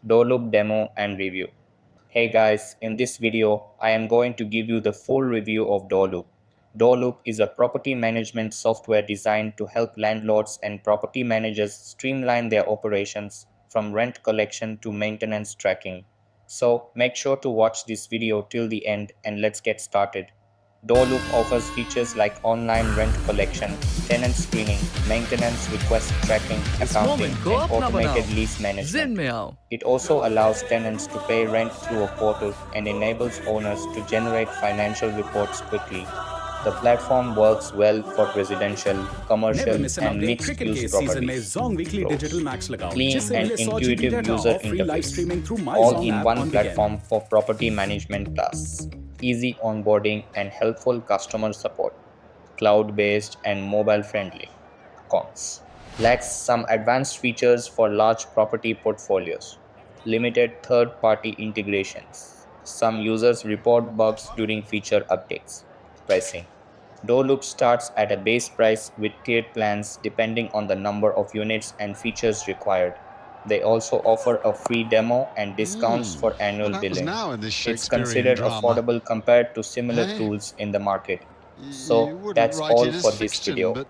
Doorloop demo and review. Hey guys, in this video, I am going to give you the full review of Doorloop. Doorloop is a property management software designed to help landlords and property managers streamline their operations from rent collection to maintenance tracking. So make sure to watch this video till the end and let's get started. Doorloop offers features like online rent collection, tenant screening, maintenance request tracking, इस accounting, moment को and अपना बनाओ automated lease जिन management. में आओ It also allows tenants to pay rent through a portal and enables owners to generate financial reports quickly. The platform works well for residential, Never commercial, miss an and update cricket mixed-use के season में properties. Zong Weekly Digital Pros: Max लगाओ clean जिससे and मिले 100 GB intuitive data user और free live interface, streaming through My Zong app all-in-one on weekend. platform for property management tasks, easy onboarding and helpful customer support, cloud-based and mobile-friendly. Cons: lacks some advanced features for large property portfolios, limited third-party integrations. Some users report bugs during feature updates. Pricing: Doorloop starts at a base price with tiered plans depending on the number of units and features required. They also offer a free demo and discounts for Well, annual that was billing. now in this It's Shakespearean considered drama. affordable compared to similar Hey, tools in the market. you So wouldn't that's write all it as for this fiction, video. but